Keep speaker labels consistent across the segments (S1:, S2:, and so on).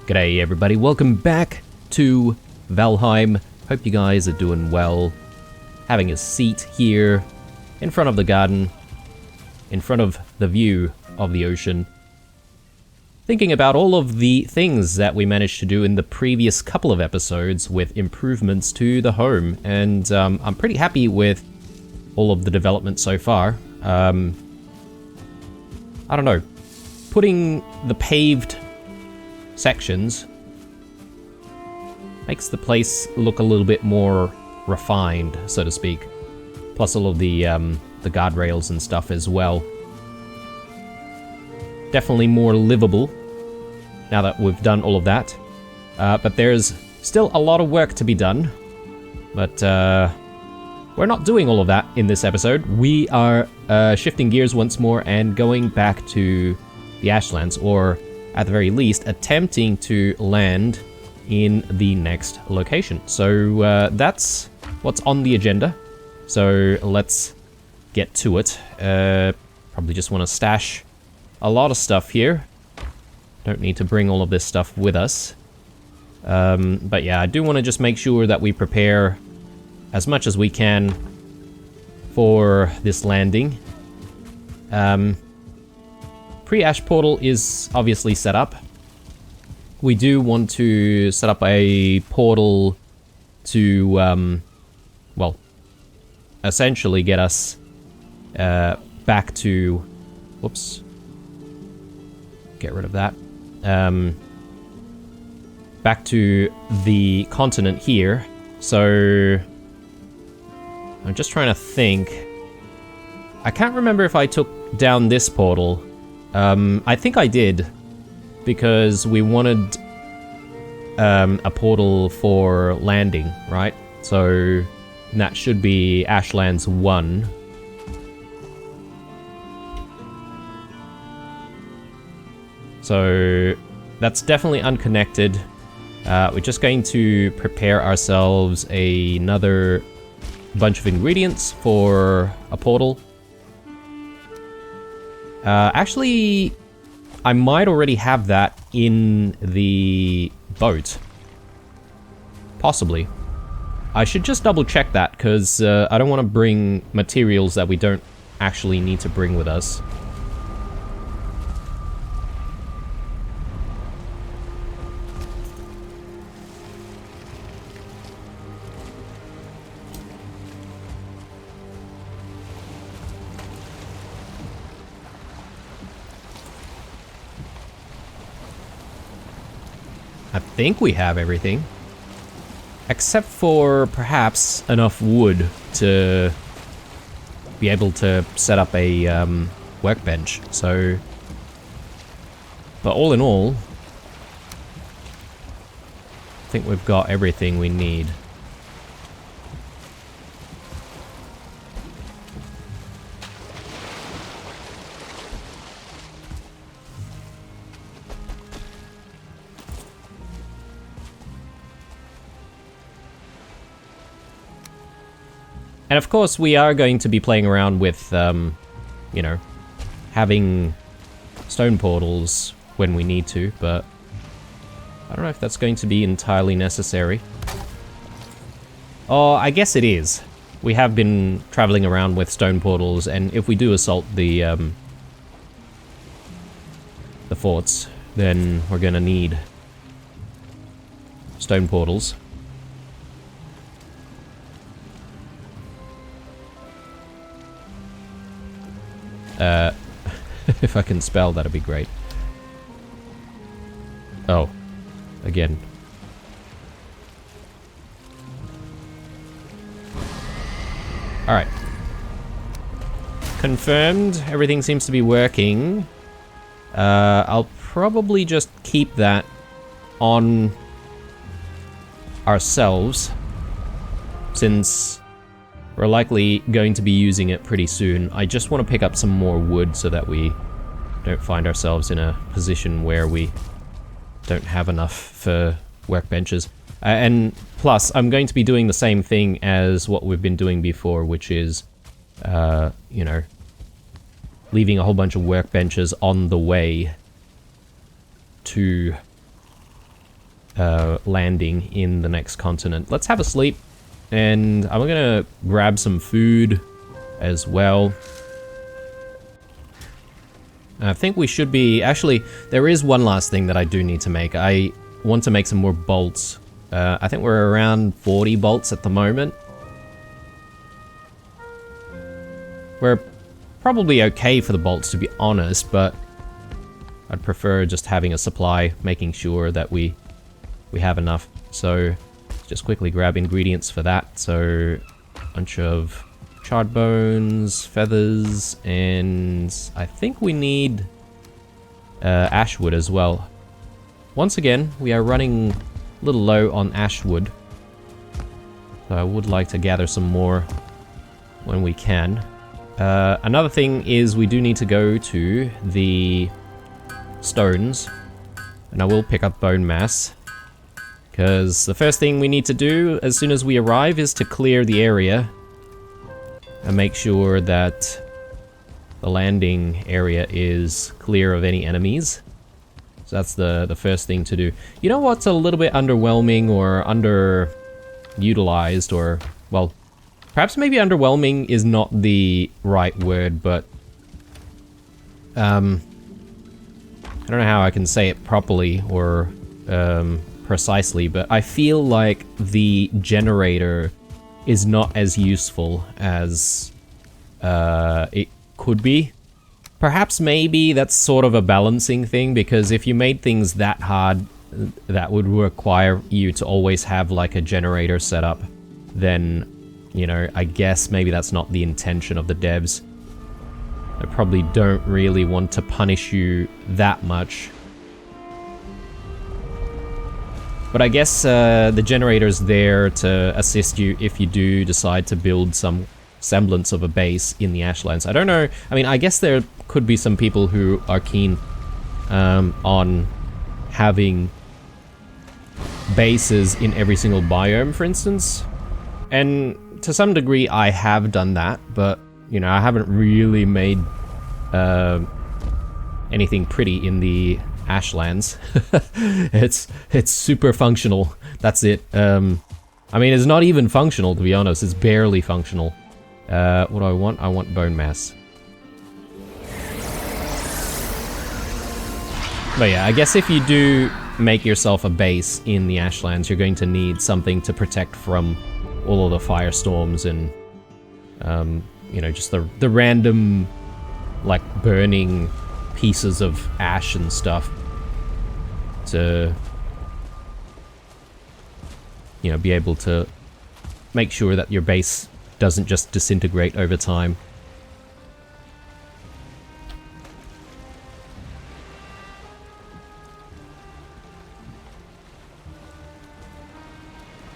S1: G'day everybody, welcome back to Valheim. Hope you guys are doing well. Having a seat here in front of the garden, in front of the view of the ocean. Thinking about all of the things that we managed to do in the previous couple of episodes with improvements to the home, and I'm pretty happy with all of the development so far. I don't know, putting the paved sections makes the place look a little bit more refined, so to speak. Plus all of the guardrails and stuff as well. Definitely more livable now that we've done all of that. But there's still a lot of work to be done. But we're not doing all of that in this episode. We are shifting gears once more and going back to the Ashlands, or at the very least, attempting to land in the next location. So that's what's on the agenda. So let's get to it. Probably just want to stash a lot of stuff here. Don't need to bring all of this stuff with us. But yeah, I do want to just make sure that we prepare as much as we can for this landing. Pre-ash portal is obviously set up. We do want to set up a portal to, well, essentially get us back to... Whoops. Get rid of that. Back to the continent here. So... I'm just trying to think. I can't remember if I took down this portal. I think I did, because we wanted a portal for landing, right? So that should be Ashlands 1. So that's definitely unconnected. We're just going to prepare ourselves another bunch of ingredients for a portal. Actually, I might already have that in the boat. Possibly. I should just double check that, because I don't want to bring materials that we don't actually need to bring with us. I think we have everything. Except for perhaps enough wood to be able to set up a workbench. So, but all in all, I think we've got everything we need. And of course, we are going to be playing around with, you know, having stone portals when we need to, but I don't know if that's going to be entirely necessary. Oh, I guess it is. We have been traveling around with stone portals, and if we do assault the forts, then we're gonna need stone portals. If I can spell, that'd be great. Oh, again. Alright. Confirmed, everything seems to be working. I'll probably just keep that on ourselves, since we're likely going to be using it pretty soon. I just want to pick up some more wood so that we don't find ourselves in a position where we don't have enough for workbenches. And plus, I'm going to be doing the same thing as what we've been doing before, which is, you know, leaving a whole bunch of workbenches on the way to landing in the next continent. Let's have a sleep, and I'm gonna grab some food as well. I think we should be... Actually, there is one last thing that I do need to make. I want to make some more bolts. I think we're around 40 bolts at the moment. We're probably okay for the bolts, to be honest, but I'd prefer just having a supply, making sure that we have enough. So just quickly grab ingredients for that. So a bunch of charred bones, feathers, and I think we need ash wood as well. Once again, we are running a little low on ash wood, so I would like to gather some more when we can. Another thing is we do need to go to the stones, and I will pick up bone mass, because the first thing we need to do as soon as we arrive is to clear the area and make sure that the landing area is clear of any enemies. So that's the first thing to do. You know what's a little bit underwhelming or underutilized, or, well, perhaps maybe underwhelming is not the right word, but I don't know how I can say it properly or precisely, but I feel like the generator is not as useful as it could be. Perhaps maybe that's sort of a balancing thing, because if you made things that hard, that would require you to always have like a generator set up, then, you know, I guess maybe that's not the intention of the devs. They probably don't really want to punish you that much. But I guess the generator's there to assist you if you do decide to build some semblance of a base in the Ashlands. I don't know, I mean, I guess there could be some people who are keen on having bases in every single biome, for instance. And to some degree I have done that, but, you know, I haven't really made anything pretty in the Ashlands. It's super functional. That's it. I mean, it's not even functional, to be honest. It's barely functional. What do I want? I want bone mass. But yeah, I guess if you do make yourself a base in the Ashlands, you're going to need something to protect from all of the firestorms and, you know, just the random, like, burning pieces of ash and stuff to, you know, be able to make sure that your base doesn't just disintegrate over time.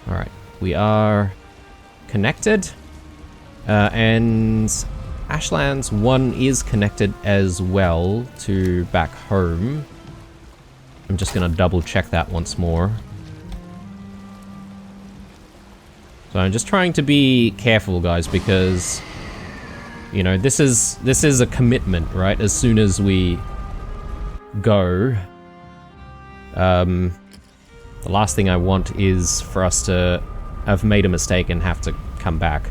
S1: Alright, we are connected, and Ashlands 1 is connected as well to back home. I'm just gonna double check that once more. So I'm just trying to be careful, guys, because, you know, this is a commitment, right? As soon as we go, the last thing I want is for us to have made a mistake and have to come back.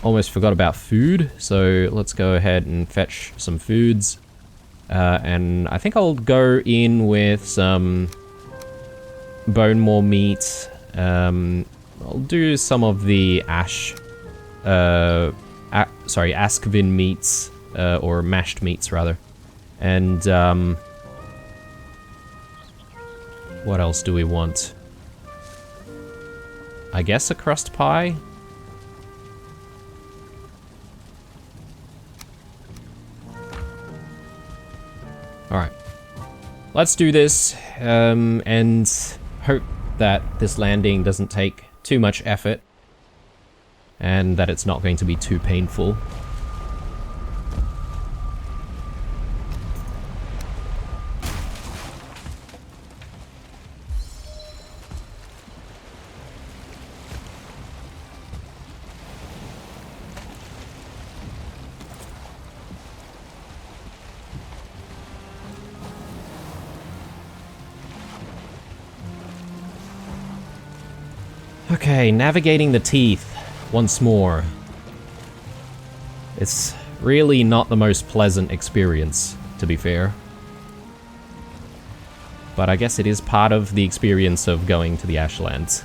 S1: Almost forgot about food, so let's go ahead and fetch some foods. And I think I'll go in with some bone more meat. I'll do some of the Askvin meats, or mashed meats rather. And what else do we want? I guess a crust pie? Alright. Let's do this, and hope that this landing doesn't take too much effort, and that it's not going to be too painful. Okay, navigating the teeth once more. It's really not the most pleasant experience, to be fair. But I guess it is part of the experience of going to the Ashlands.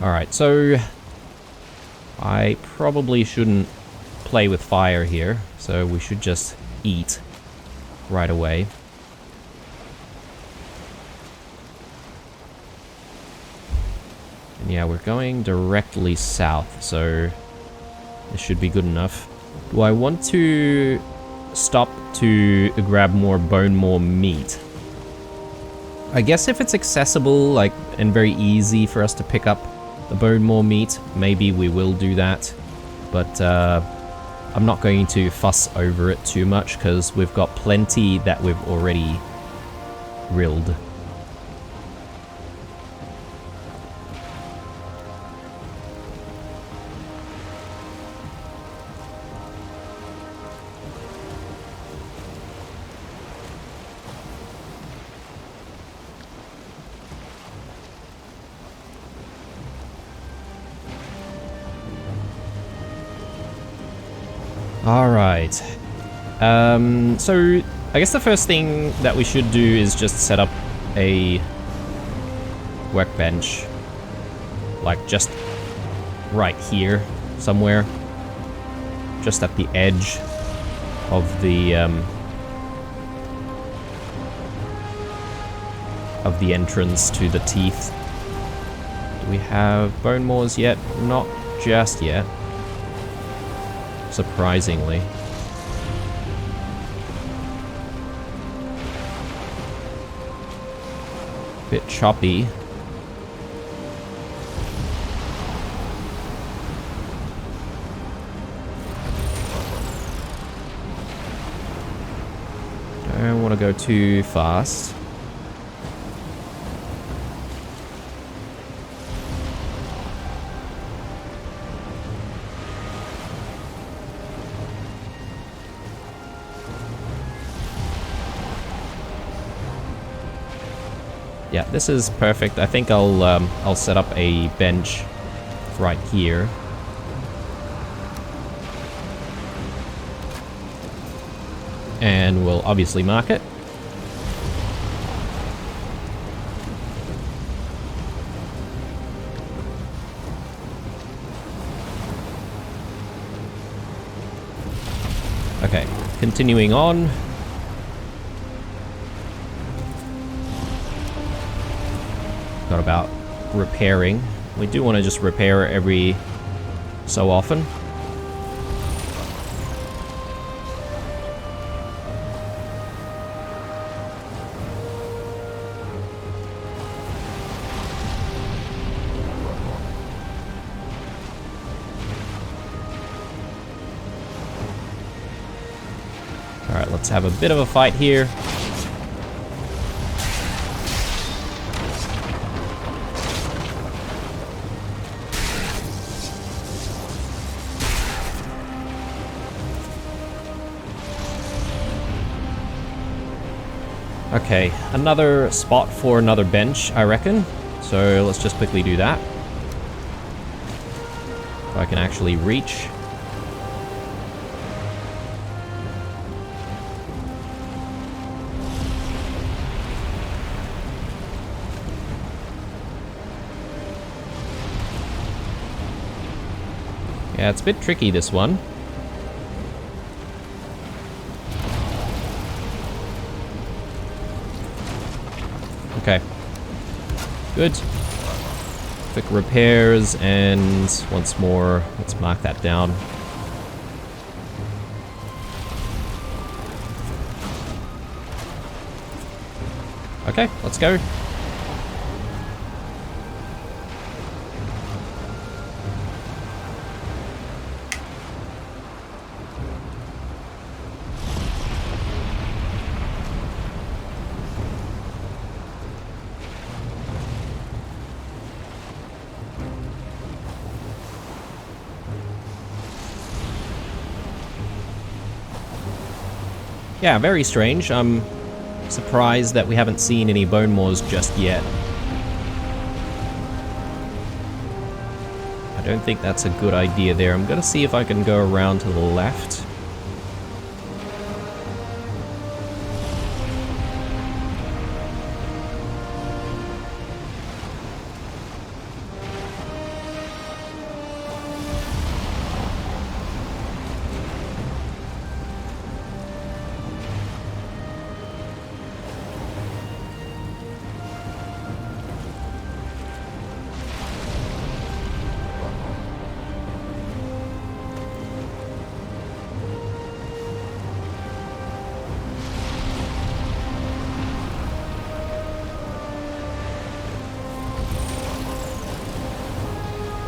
S1: Alright, so I probably shouldn't play with fire here, so we should just eat right away. And yeah, we're going directly south, so this should be good enough. Do I want to stop to grab more bone maw meat? I guess if it's accessible, like, and very easy for us to pick up the bone maw meat, maybe we will do that. But I'm not going to fuss over it too much because we've got plenty that we've already grilled. Alright. So I guess the first thing that we should do is just set up a workbench. Like just right here somewhere. Just at the edge of the entrance to the teeth. Do we have bone maws yet? Not just yet. Surprisingly. Bit choppy. Don't want to go too fast. Yeah, this is perfect. I think I'll set up a bench right here. And we'll obviously mark it. Okay, continuing on. Not about repairing. We do want to just repair every so often. Alright, let's have a bit of a fight here. Okay, another spot for another bench, I reckon. So let's just quickly do that. If I can actually reach. Yeah, it's a bit tricky, this one. Okay. Good. Quick repairs, and once more, let's mark that down. Okay, let's go. Yeah, very strange. I'm surprised that we haven't seen any bone maws just yet. I don't think that's a good idea there. I'm gonna see if I can go around to the left.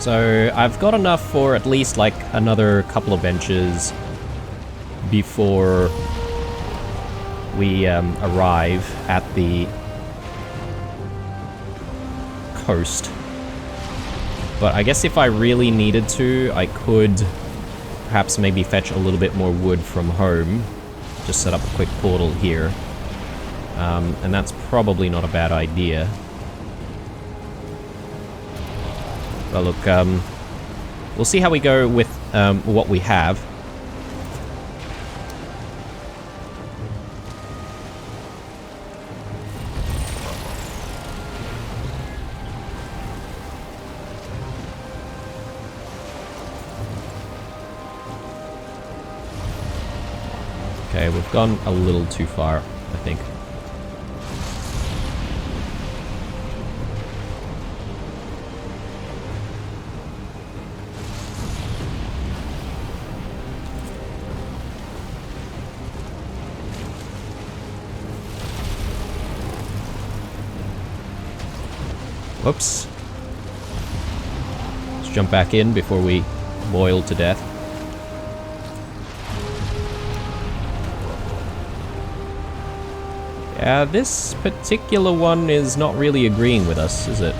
S1: So I've got enough for at least like another couple of benches before we arrive at the coast. But I guess if I really needed to, I could perhaps maybe fetch a little bit more wood from home. Just set up a quick portal here. And that's probably not a bad idea. Well, look, we'll see how we go with what we have. Okay, we've gone a little too far, I think. Whoops. Let's jump back in before we boil to death. Yeah, this particular one is not really agreeing with us, is it?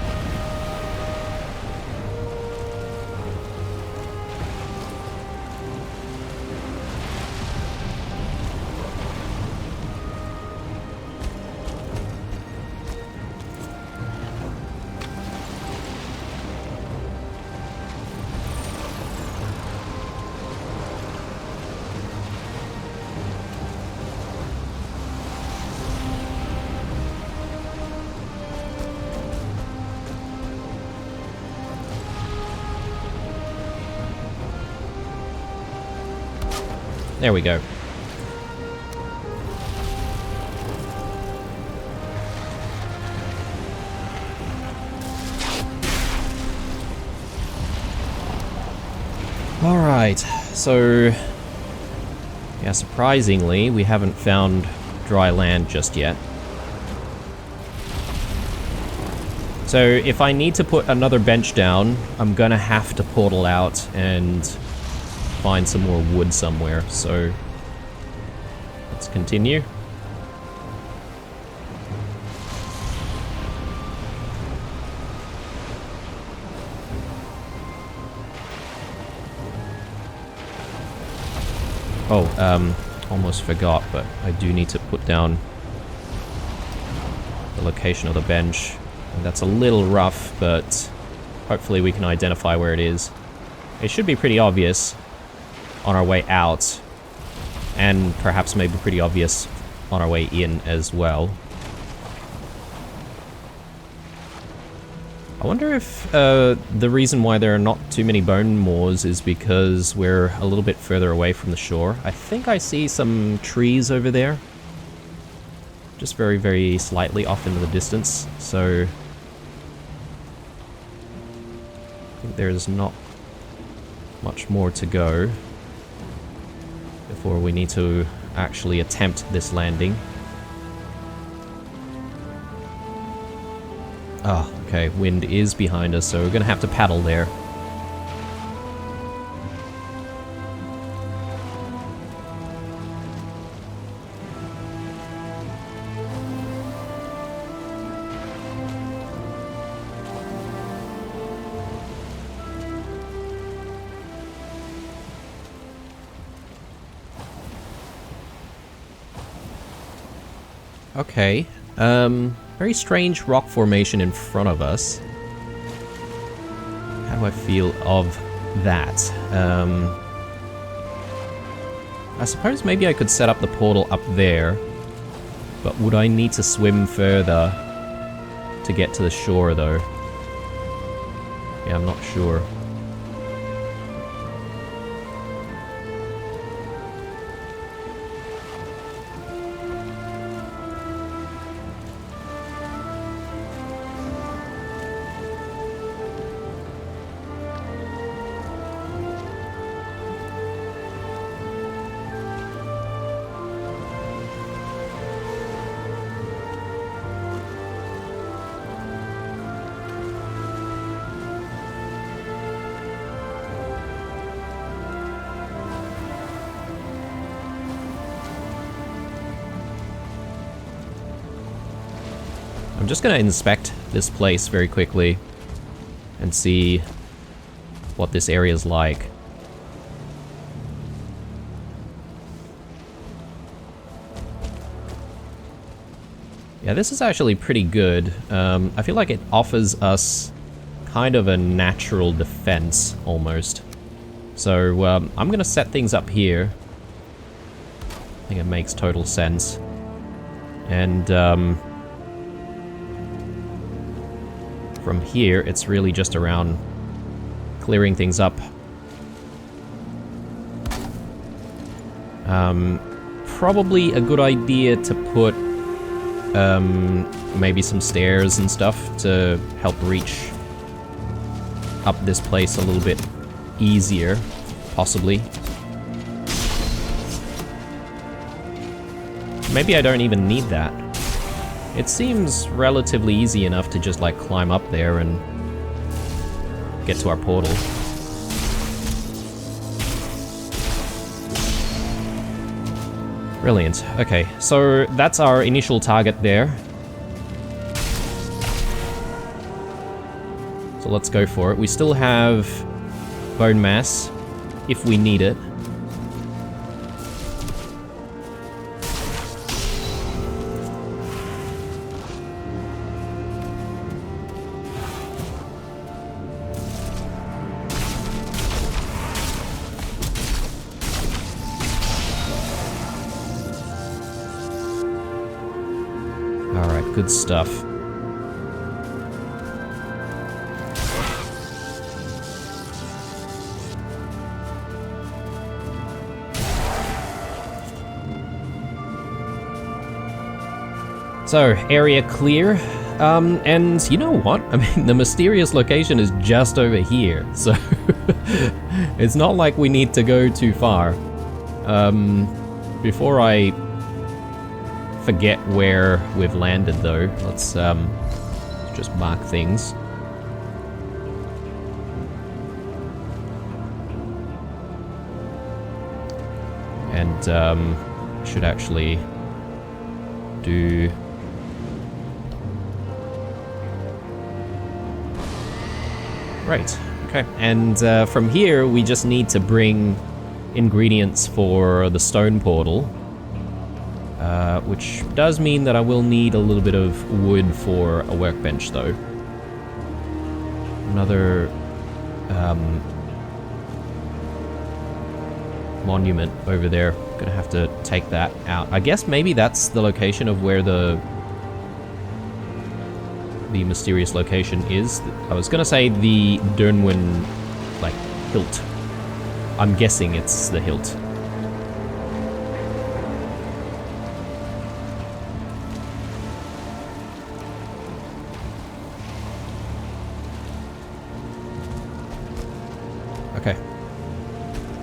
S1: There we go. Alright, so... yeah, surprisingly, we haven't found dry land just yet. So, if I need to put another bench down, I'm gonna have to portal out and find some more wood somewhere, so let's continue. Oh, almost forgot, but I do need to put down the location of the bench. And that's a little rough, but hopefully we can identify where it is. It should be pretty obvious on our way out, and perhaps maybe pretty obvious on our way in as well. I wonder if the reason why there are not too many bone maws is because we're a little bit further away from the shore. I think I see some trees over there, just very, very slightly off into the distance, so I think there's not much more to go before we need to actually attempt this landing. Ah, okay, wind is behind us, so we're gonna have to paddle there. Okay. Very strange rock formation in front of us. How do I feel of that? I suppose maybe I could set up the portal up there. But would I need to swim further to get to the shore, though? Yeah, I'm not sure. I'm just going to inspect this place very quickly and see what this area is like. Yeah, this is actually pretty good. I feel like it offers us kind of a natural defense, almost. So, I'm going to set things up here. I think it makes total sense. And, from here, it's really just around clearing things up. Probably a good idea to put maybe some stairs and stuff to help reach up this place a little bit easier, possibly. Maybe I don't even need that. It seems relatively easy enough to just like climb up there and get to our portal. Brilliant. Okay, so that's our initial target there. So let's go for it. We still have bone mass if we need it. Good stuff. So, area clear. And you know what? I mean, the mysterious location is just over here, so it's not like we need to go too far. Before I forget where we've landed, though, let's just mark things. And should actually do right. Okay, and from here we just need to bring ingredients for the stone portal. Which does mean that I will need a little bit of wood for a workbench, though. Another monument over there. Gonna have to take that out. I guess maybe that's the location of where the mysterious location is. I was gonna say the Dernwin, like, hilt. I'm guessing it's the hilt. Okay.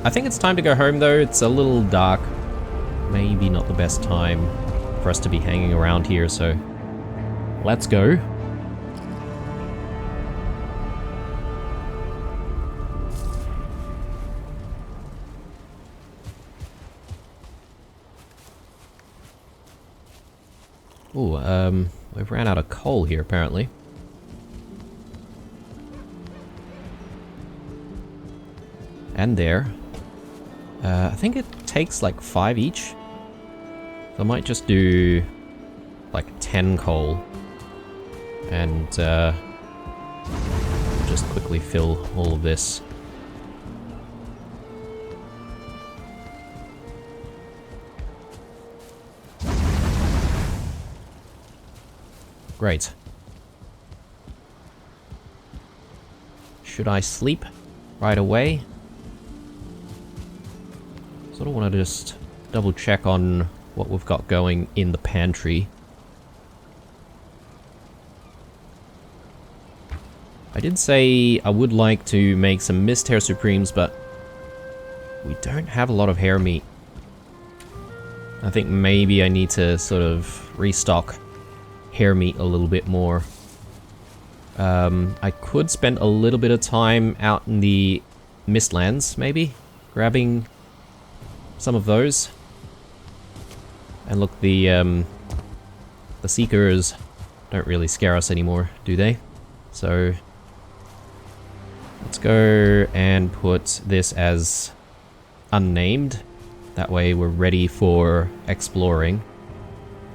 S1: I think it's time to go home, though. It's a little dark. Maybe not the best time for us to be hanging around here, so let's go. Ooh, we've ran out of coal here, apparently. And there. I think it takes like 5 each. So I might just do like 10 coal. And just quickly fill all of this. Great. Should I sleep right away? Sort of want to just double check on what we've got going in the pantry. I did say I would like to make some mist hair supremes, but we don't have a lot of hair meat. I think maybe I need to sort of restock hair meat a little bit more. I could spend a little bit of time out in the Mistlands, maybe, grabbing some of those. And look, the Seekers don't really scare us anymore, do they? So let's go and put this as unnamed. That way we're ready for exploring.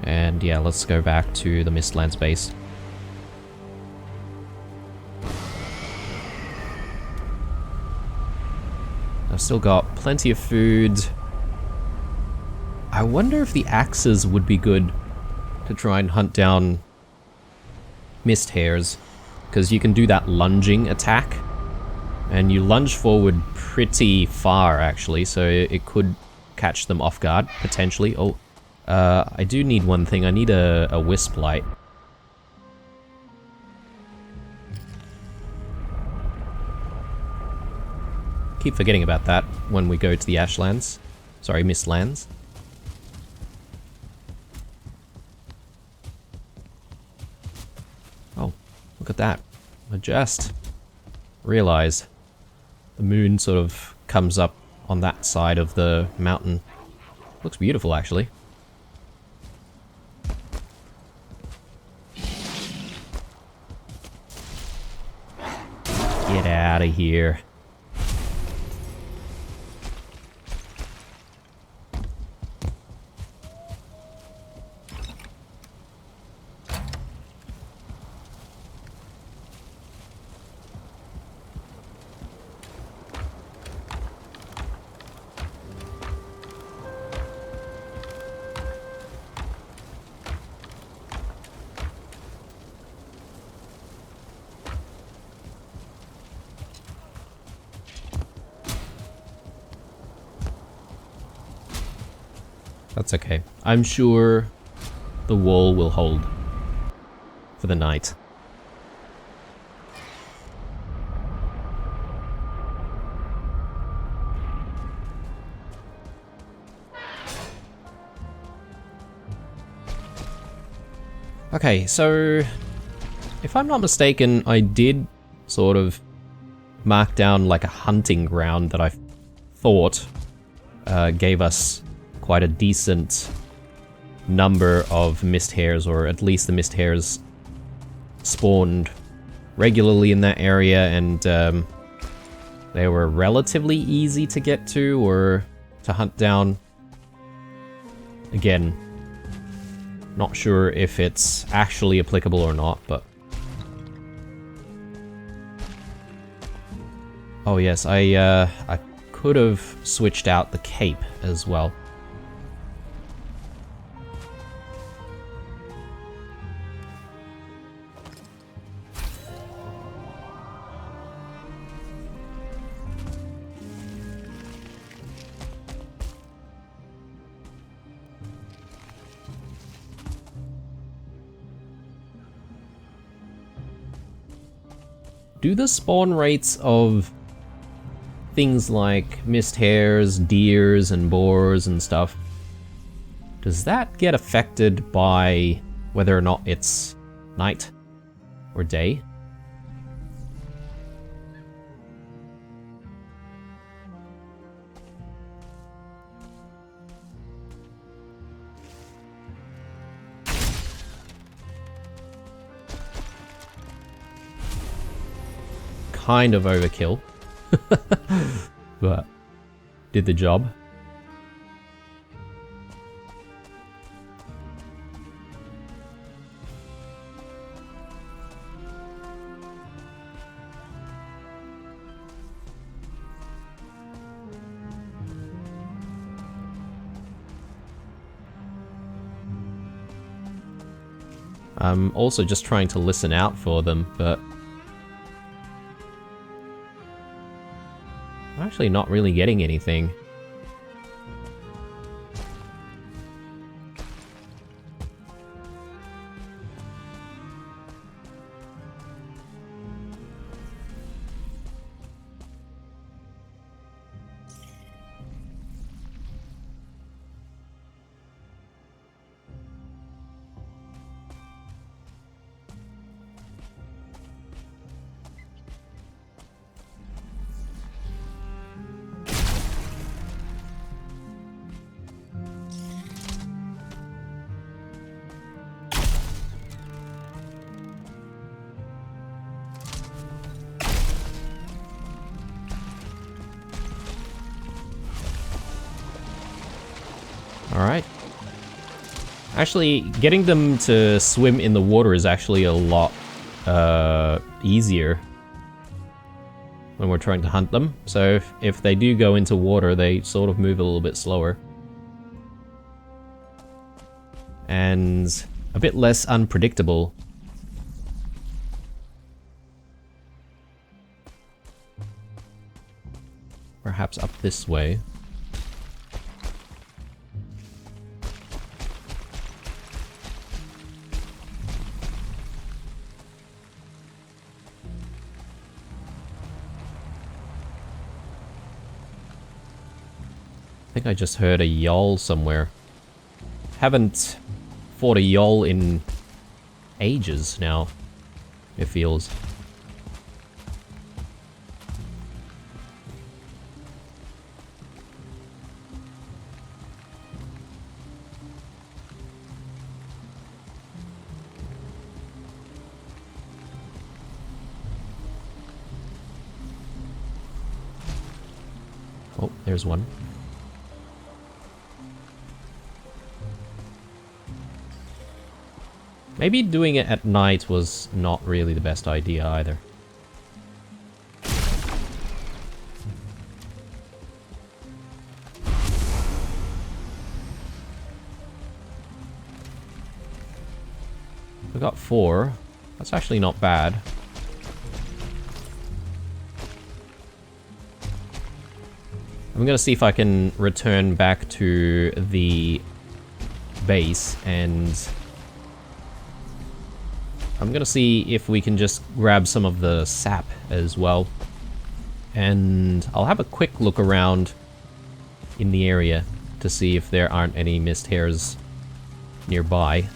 S1: And yeah, let's go back to the Mistlands base. I've still got plenty of food. I wonder if the axes would be good to try and hunt down mist hares, because you can do that lunging attack, and you lunge forward pretty far actually, so it could catch them off guard, potentially. Oh, I do need one thing. I need a wisp light. Keep forgetting about that when we go to the Ashlands. Sorry, Mistlands. Oh, look at that. I just realized the moon sort of comes up on that side of the mountain. Looks beautiful, actually. Get out of here. That's okay. I'm sure the wall will hold for the night. Okay, so if I'm not mistaken, I did sort of mark down like a hunting ground that I thought gave us quite a decent number of mist hares, or at least the mist hares spawned regularly in that area, and they were relatively easy to get to or to hunt down. Again, not sure if it's actually applicable or not, but... Oh yes, I could have switched out the cape as well. Do the spawn rates of things like mist hares, deers, and boars and stuff, does that get affected by whether or not it's night or day? Kind of overkill, but did the job. I'm also just trying to listen out for them, but I'm actually not really getting anything. Alright. Actually, getting them to swim in the water is actually a lot easier when we're trying to hunt them. So if they do go into water, they sort of move a little bit slower. And a bit less unpredictable. Perhaps up this way. I think I just heard a yawl somewhere. Haven't fought a yawl in ages now, it feels. Oh, there's one. Maybe doing it at night was not really the best idea either. We got 4. That's actually not bad. I'm gonna see if I can return back to the base, and I'm gonna see if we can just grab some of the sap as well. And I'll have a quick look around in the area to see if there aren't any mist hairs nearby.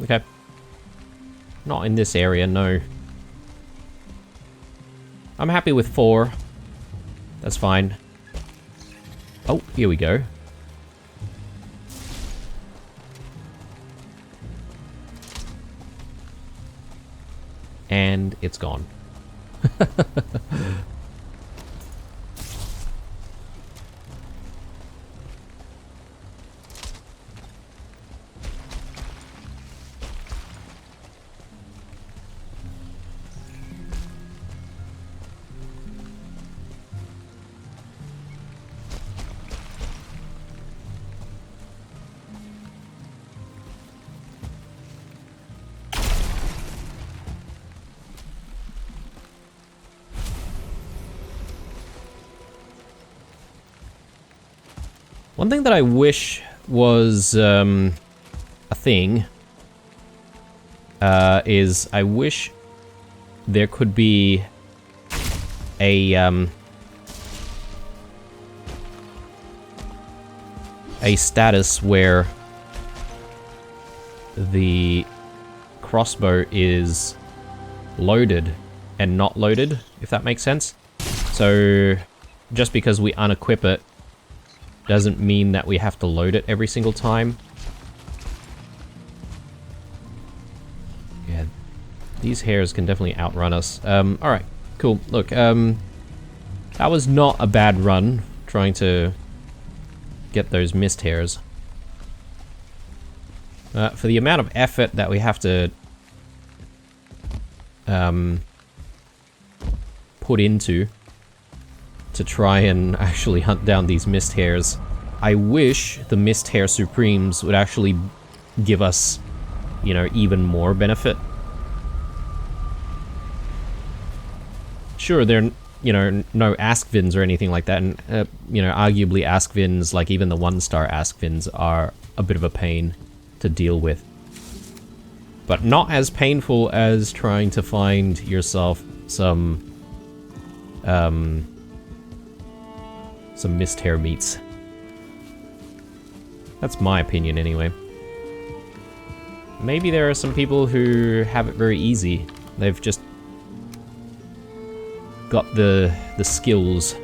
S1: Okay. Not in this area, no. I'm happy with 4. That's fine. Oh, here we go. And it's gone. One thing that I wish was a thing is I wish there could be a a status where the crossbow is loaded and not loaded, if that makes sense. So just because we unequip it doesn't mean that we have to load it every single time. Yeah, these hares can definitely outrun us. Alright, cool. Look, that was not a bad run, trying to get those mist hares. For the amount of effort that we have to put into to try and actually hunt down these mist hares, I wish the mist hare supremes would actually give us, you know, even more benefit. Sure, they're, you know, no Askvins or anything like that, and, you know, arguably Askvins, like even the 1-star Askvins, are a bit of a pain to deal with. But not as painful as trying to find yourself some mist hare meats. That's my opinion anyway. Maybe there are some people who have it very easy. They've just got the skills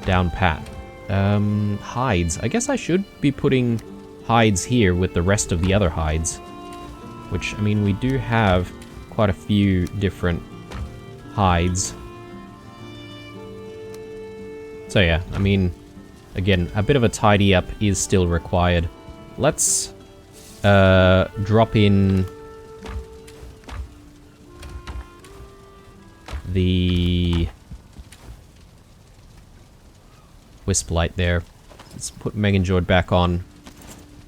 S1: down pat. Hides. I guess I should be putting hides here with the rest of the other hides. Which, I mean, we do have quite a few different hides. So yeah, I mean, again, a bit of a tidy up is still required. Let's drop in the wisp light there. Let's put Meganjord back on.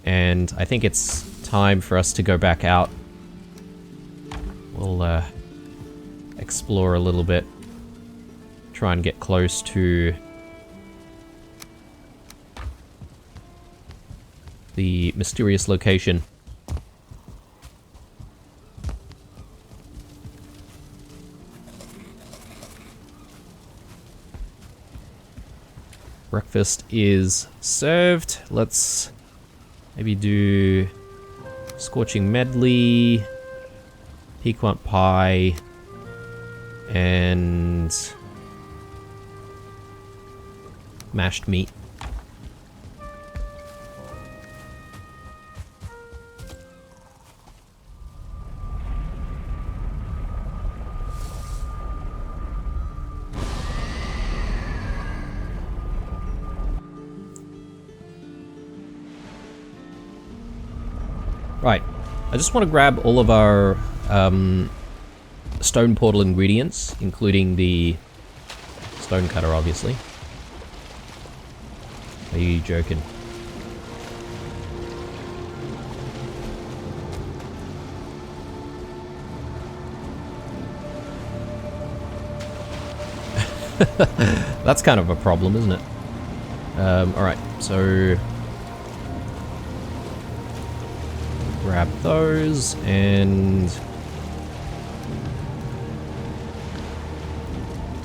S1: And I think it's time for us to go back out. We'll explore a little bit. Try and get close to the mysterious location. Breakfast is served. Let's maybe do scorching medley, piquant pie, and mashed meat. Right, I just want to grab all of our stone portal ingredients, including the stone cutter, obviously. Are you joking? That's kind of a problem, isn't it? Alright, so grab those, and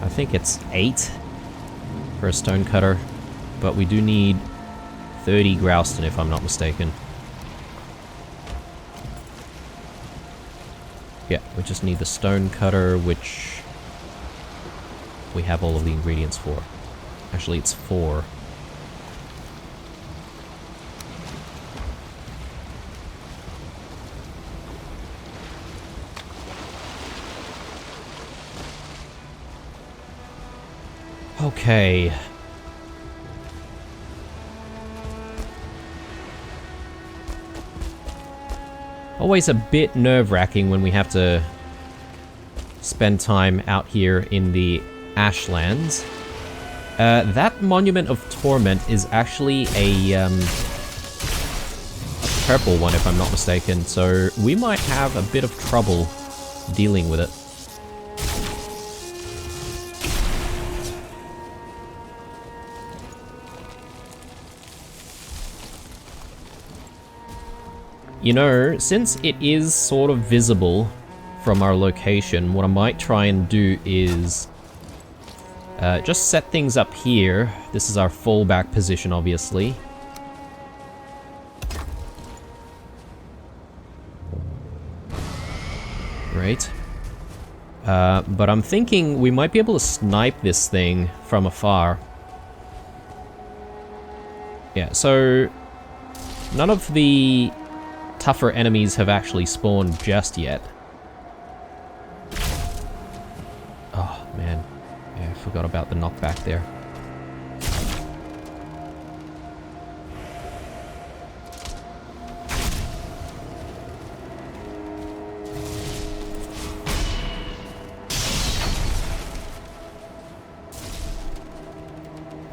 S1: I think it's 8 for a stone cutter, but we do need 30 Grouston if I'm not mistaken. Yeah, we just need the stone cutter, which we have all of the ingredients for. Actually, it's 4. Okay. Always a bit nerve-wracking when we have to spend time out here in the Ashlands. That Monument of Torment is actually a purple one, if I'm not mistaken, so we might have a bit of trouble dealing with it. You know, since it is sort of visible from our location, what I might try and do is Just set things up here. This is our fallback position, obviously. Right. But I'm thinking we might be able to snipe this thing from afar. Yeah, so none of the tougher enemies have actually spawned just yet. Oh, man. Yeah, I forgot about the knockback there.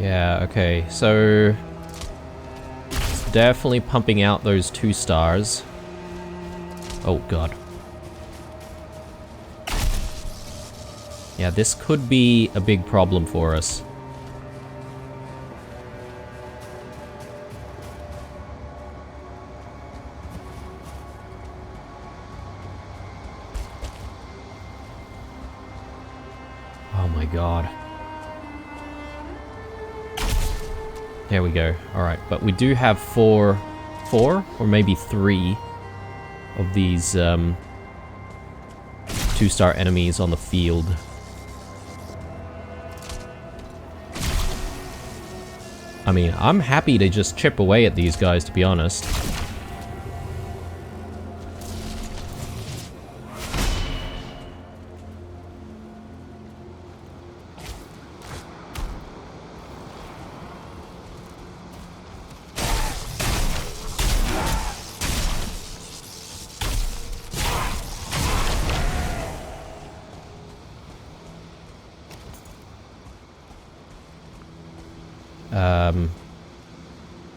S1: Yeah, okay, so it's definitely pumping out those 2 stars. Oh god. Yeah, this could be a big problem for us. Oh my god. There we go. Alright, but we do have four or maybe 3 of these 2-star enemies on the field. I mean, I'm happy to just chip away at these guys, to be honest.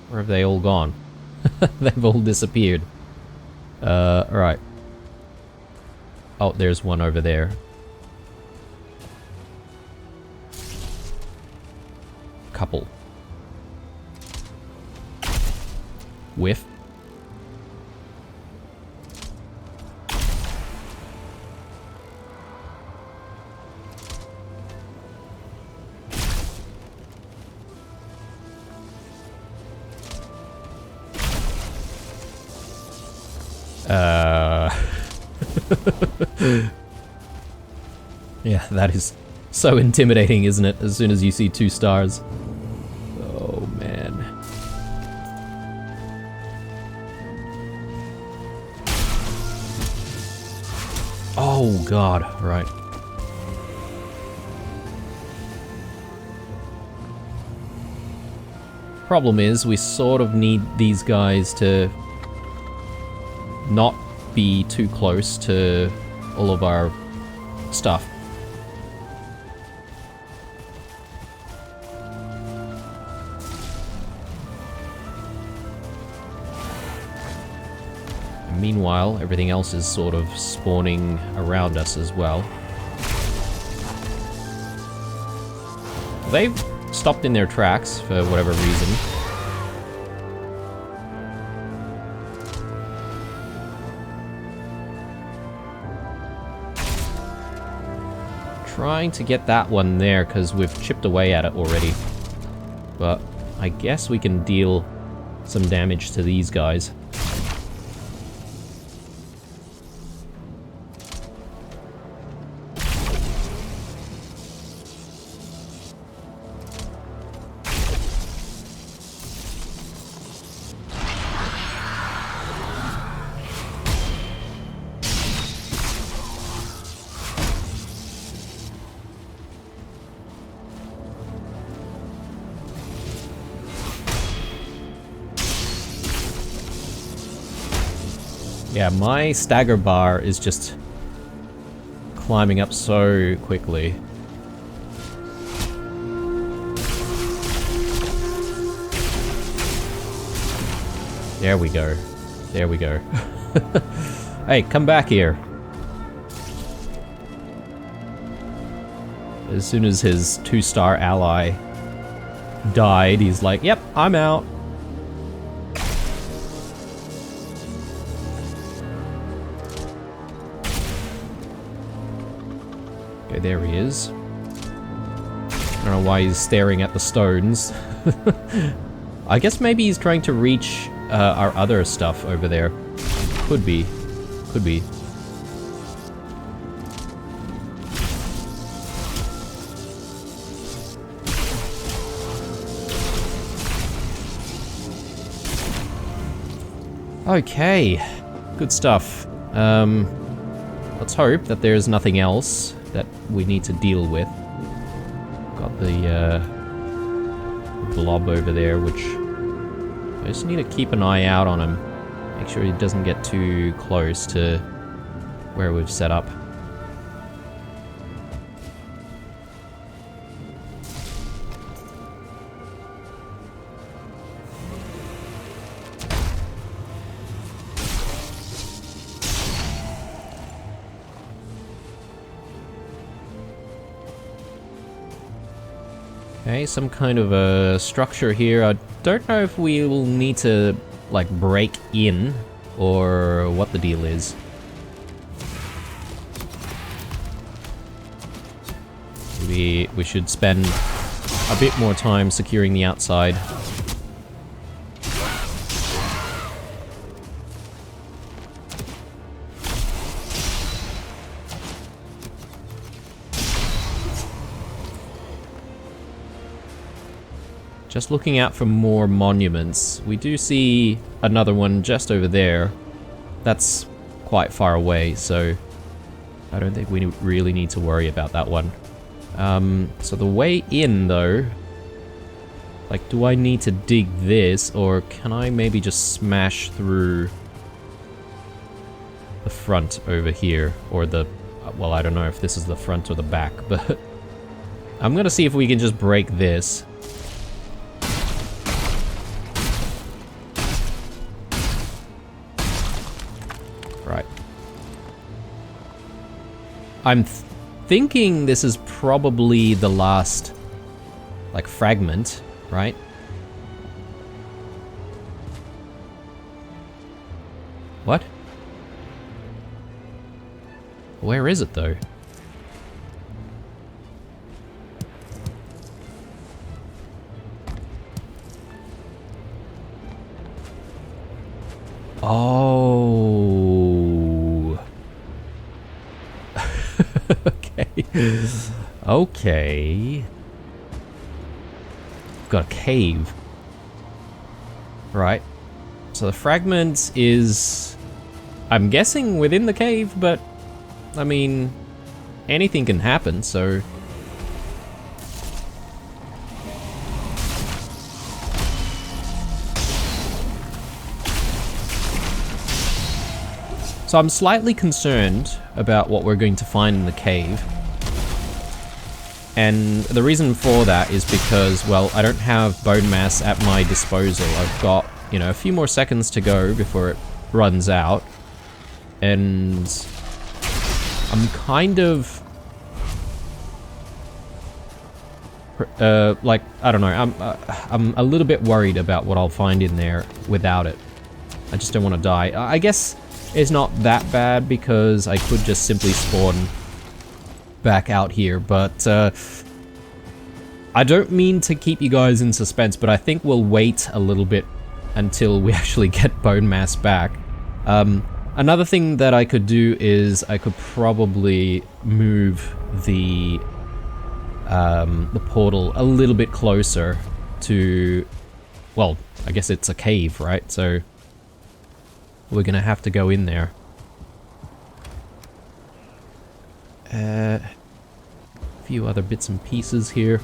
S1: Where have they all gone? They've all disappeared. Right. Oh, there's one over there. Couple. Whiff. Yeah, that is so intimidating, isn't it? As soon as you see 2 stars. Oh, man. Oh, God. Right. Problem is, we sort of need these guys to not be too close to all of our stuff. And meanwhile, everything else is sort of spawning around us as well. They've stopped in their tracks for whatever reason. Trying to get that one there because we've chipped away at it already. But I guess we can deal some damage to these guys. Yeah, my stagger bar is just climbing up so quickly. There we go. There we go. Hey, come back here. As soon as his 2-star ally died, he's like, yep, I'm out. Okay, there he is. I don't know why he's staring at the stones. I guess maybe he's trying to reach our other stuff over there. Could be. Could be. Okay. Good stuff. Let's hope that there's nothing else that we need to deal with. Got the blob over there, which I just need to keep an eye out on him. Make sure he doesn't get too close to where we've set up. Okay, some kind of a structure here. I don't know if we will need to, like, break in, or what the deal is. Maybe we should spend a bit more time securing the outside. Just looking out for more monuments. We do see another one just over there. That's quite far away, so I don't think we really need to worry about that one. So the way in, though, like, do I need to dig this, or can I maybe just smash through the front over here, or the, well, I don't know if this is the front or the back, but I'm gonna see if we can just break this. Right. I'm thinking this is probably the last, like, fragment, right? What? Where is it, though? Oh. Okay. Okay. Got a cave. Right. So the fragment is, I'm guessing, within the cave, but I mean, anything can happen, so. So I'm slightly concerned about what we're going to find in the cave. And the reason for that is because, well, I don't have bone mass at my disposal. I've got, you know, a few more seconds to go before it runs out. And I'm kind of like, I don't know, I'm a little bit worried about what I'll find in there without it. I just don't want to die. I guess it's not that bad because I could just simply spawn back out here, but I don't mean to keep you guys in suspense, but I think we'll wait a little bit until we actually get bone mass back. Another thing that I could do is I could probably move the portal a little bit closer to, well, I guess it's a cave, right? So we're gonna have to go in there. A few other bits and pieces here.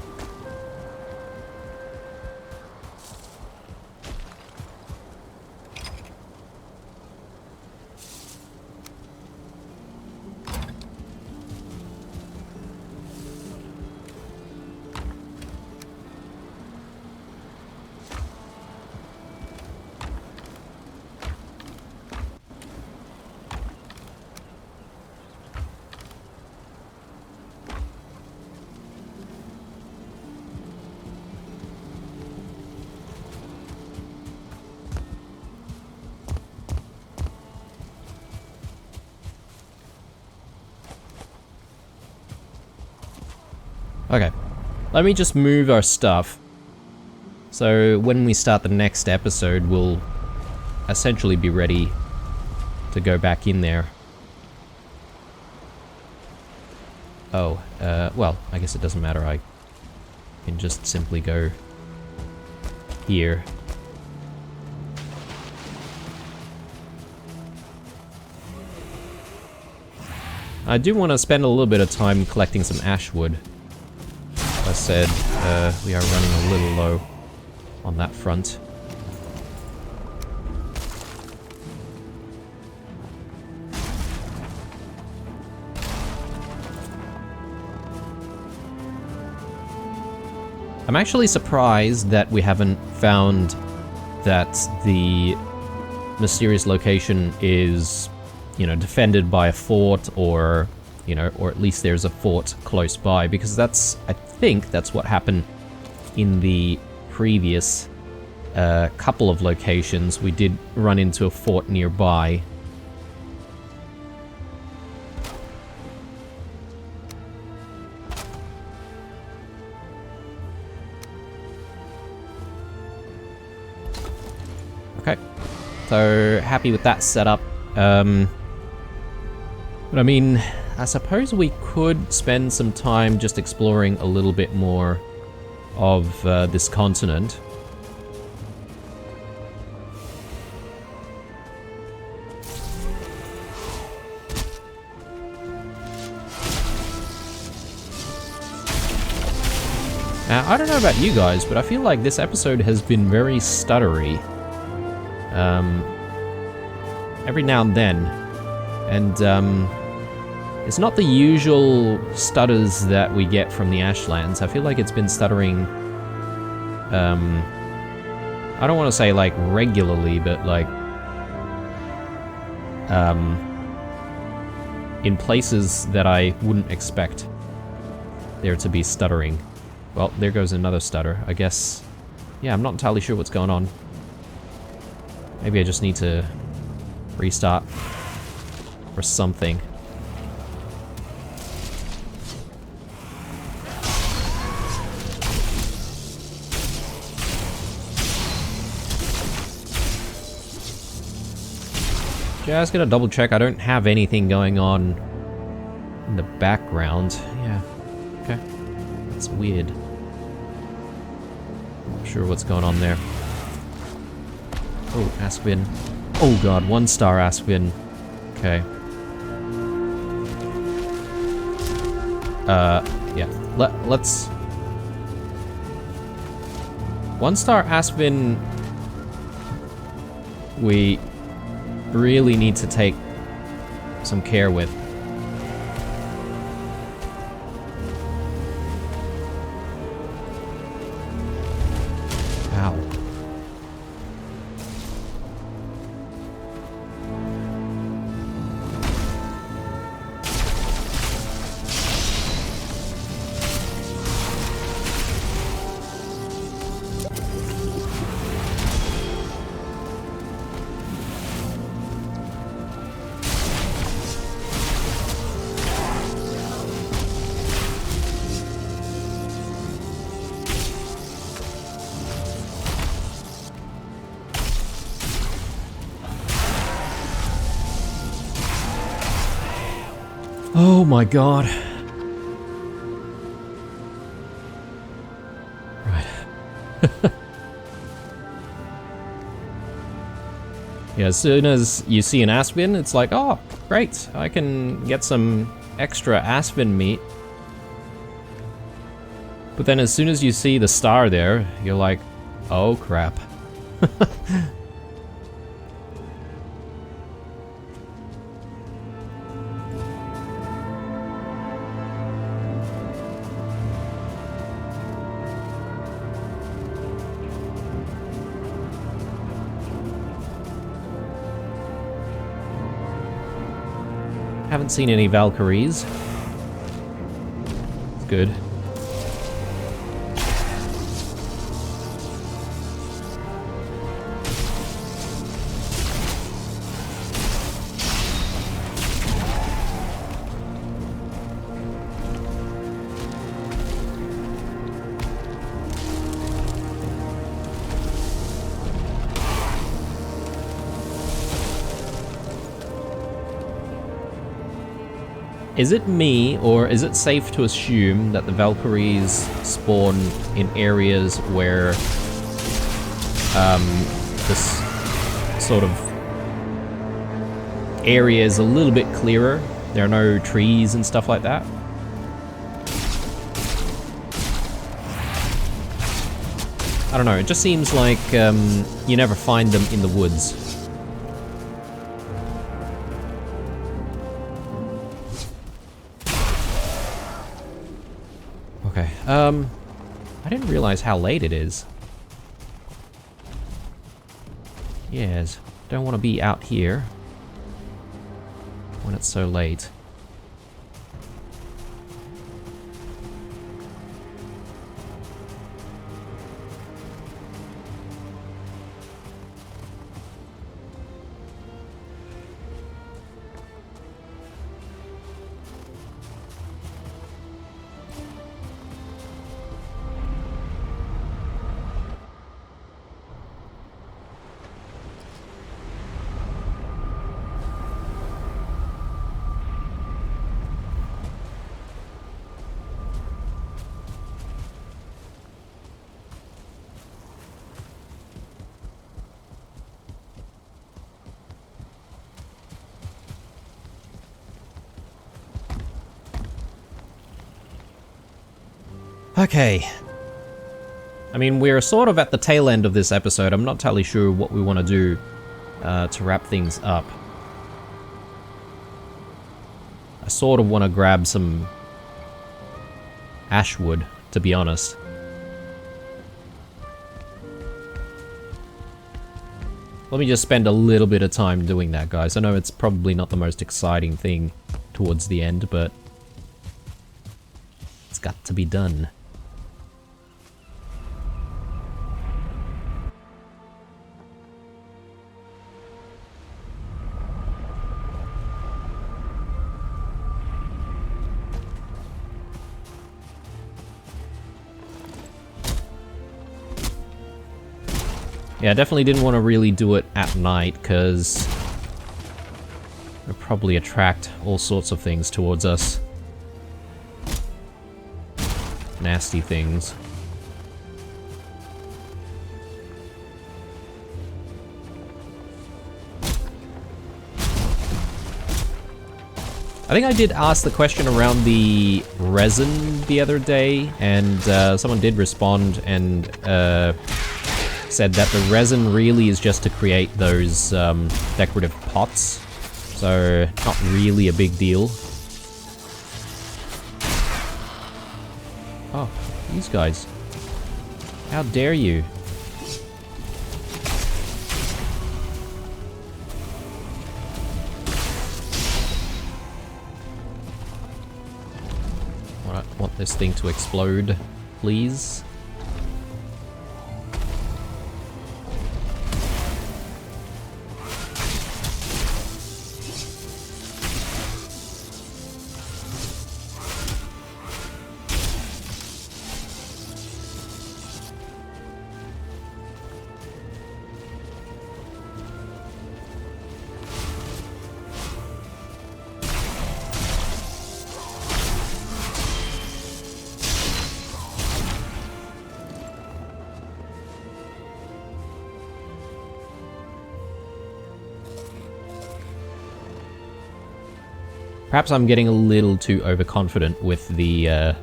S1: Okay. let me just move our stuff. So when we start the next episode, we'll essentially be ready to go back in there. Oh, well, I guess it doesn't matter. I can just simply go here. I do want to spend a little bit of time collecting some ash wood. As I said, we are running a little low on that front. I'm actually surprised that we haven't found that the mysterious location is, you know, defended by a fort, or, you know, or at least there's a fort close by, because that's, I think that's what happened in the previous couple of locations. We did run into a fort nearby. Okay, so happy with that setup. But I mean, I suppose we could spend some time just exploring a little bit more of this continent. Now, I don't know about you guys, but I feel like this episode has been very stuttery. Every now and then. And, it's not the usual stutters that we get from the Ashlands. I feel like it's been stuttering, I don't want to say, like, regularly, but, like, in places that I wouldn't expect there to be stuttering. Well, there goes another stutter. I guess, yeah, I'm not entirely sure what's going on. Maybe I just need to restart or something. Just gonna double check I don't have anything going on in the background. Yeah, okay. That's weird. Not sure what's going on there. Oh, Aspin. Oh god, 1-star Aspin. Okay. Yeah. Let's... 1-star Aspin... we really need to take some care with. Ow. Oh my god. Right. Yeah, as soon as you see an Aspin, it's like, oh, great, I can get some extra Aspin meat. But then as soon as you see the star there, you're like, oh crap. Haven't seen any Valkyries. It's good. Is it me, or is it safe to assume that the Valkyries spawn in areas where this sort of area is a little bit clearer? There are no trees and stuff like that? I don't know, it just seems like you never find them in the woods. Okay, I didn't realize how late it is. Yes, don't want to be out here when it's so late. Okay. I mean, we're sort of at the tail end of this episode. I'm not entirely sure what we want to do to wrap things up. I sort of want to grab some ash wood, to be honest. Let me just spend a little bit of time doing that, guys. I know it's probably not the most exciting thing towards the end, but it's got to be done. Yeah, I definitely didn't want to really do it at night, because it'll probably attract all sorts of things towards us. Nasty things. I think I did ask the question around the resin the other day, and someone did respond and said that the resin really is just to create those decorative pots, so not really a big deal. Oh, these guys. How dare you? I want this thing to explode, please. Perhaps I'm getting a little too overconfident with the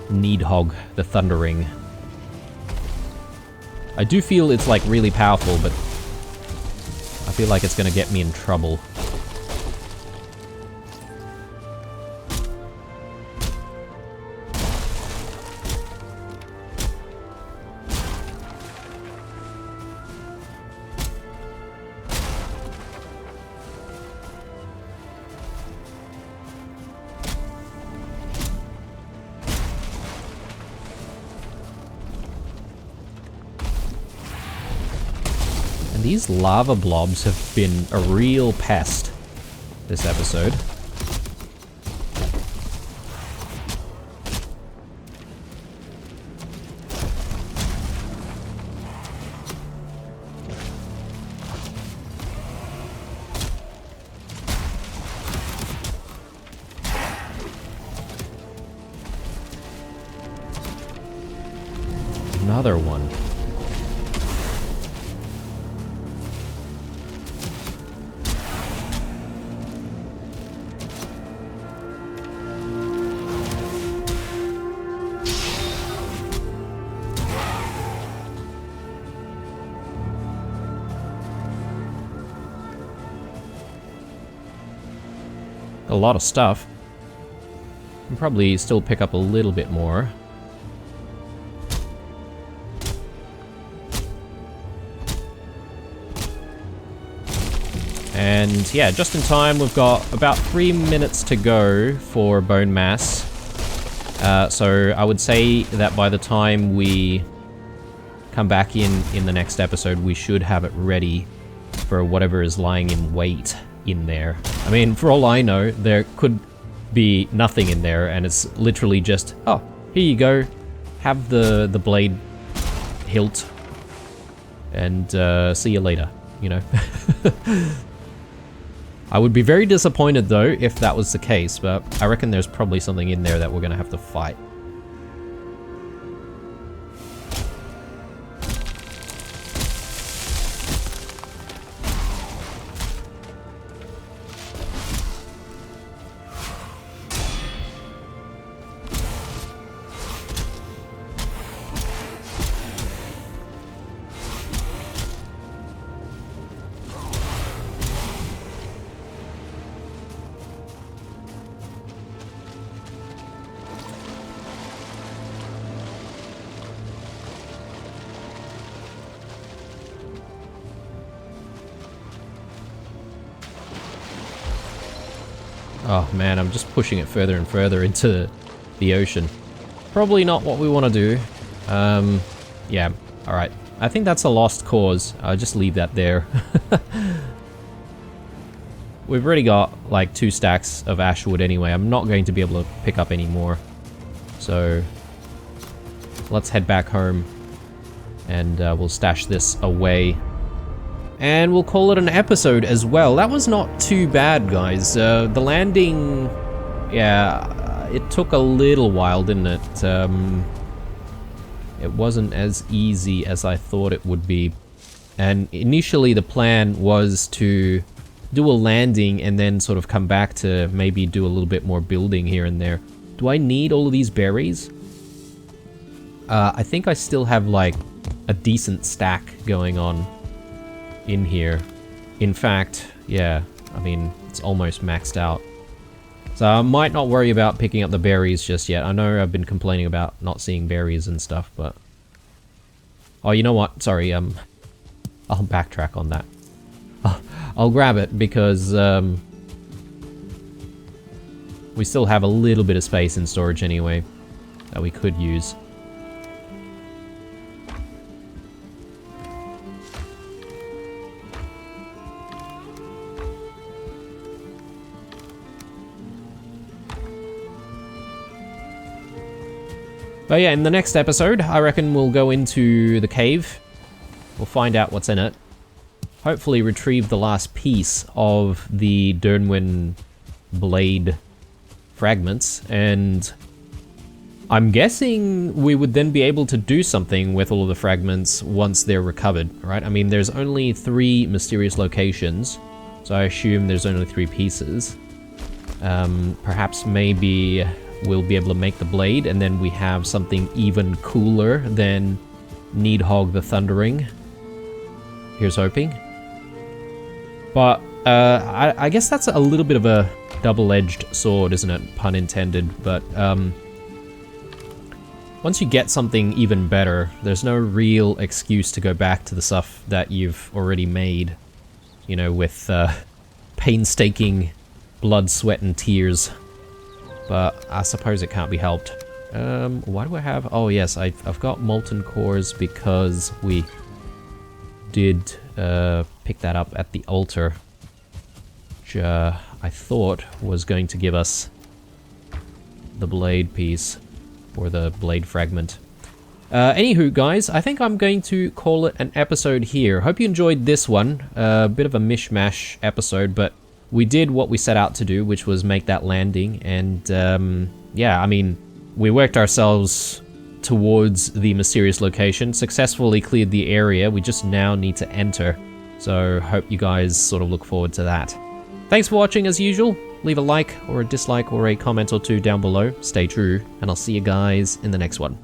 S1: Needhog, the Thundering. I do feel it's like really powerful, but I feel like it's gonna get me in trouble. These lava blobs have been a real pest this episode. another one. A lot of stuff. Can probably still pick up a little bit more. And yeah, just in time, we've got about 3 minutes to go for bone mass. So I would say that by the time we come back in the next episode, we should have it ready for whatever is lying in wait in there. I mean, for all I know, there could be nothing in there, and it's literally just, oh, here you go, have the blade hilt, and see you later, you know. I would be very disappointed though if that was the case, but I reckon there's probably something in there that we're gonna have to fight. Oh man, I'm just pushing it further and further into the ocean. Probably not what we want to do. Yeah, alright. I think that's a lost cause. I'll just leave that there. We've already got like 2 stacks of ashwood anyway. I'm not going to be able to pick up any more. So let's head back home and we'll stash this away. And we'll call it an episode as well. That was not too bad, guys. The landing, yeah, it took a little while, didn't it? It wasn't as easy as I thought it would be. And initially the plan was to do a landing and then sort of come back to maybe do a little bit more building here and there. Do I need all of these berries? I think I still have like a decent stack going on in here. In fact, yeah, I mean, it's almost maxed out. So I might not worry about picking up the berries just yet. I know I've been complaining about not seeing berries and stuff, but... Oh, you know what? Sorry, I'll backtrack on that. I'll grab it because, we still have a little bit of space in storage anyway that we could use. But yeah, in the next episode, I reckon we'll go into the cave. We'll find out what's in it. Hopefully retrieve the last piece of the Dernwyn blade fragments, and I'm guessing we would then be able to do something with all of the fragments once they're recovered, right? I mean, there's only 3 mysterious locations, so I assume there's only 3 pieces. Perhaps maybe we'll be able to make the blade, and then we have something even cooler than Needhog the Thundering. Here's hoping. But I guess that's a little bit of a double-edged sword, isn't it? Pun intended. But once you get something even better, there's no real excuse to go back to the stuff that you've already made. You know, with painstaking blood, sweat, and tears. But I suppose it can't be helped. Why do I have... Oh yes, I've got molten cores because we did pick that up at the altar, which I thought was going to give us the blade piece, or the blade fragment. Anywho, guys, I think I'm going to call it an episode here. Hope you enjoyed this one. A bit of a mishmash episode, but we did what we set out to do, which was make that landing, and yeah, I mean, we worked ourselves towards the mysterious location, successfully cleared the area. We just now need to enter. So hope you guys sort of look forward to that. Thanks for watching as usual. Leave a like or a dislike or a comment or two down below. Stay true, and I'll see you guys in the next one.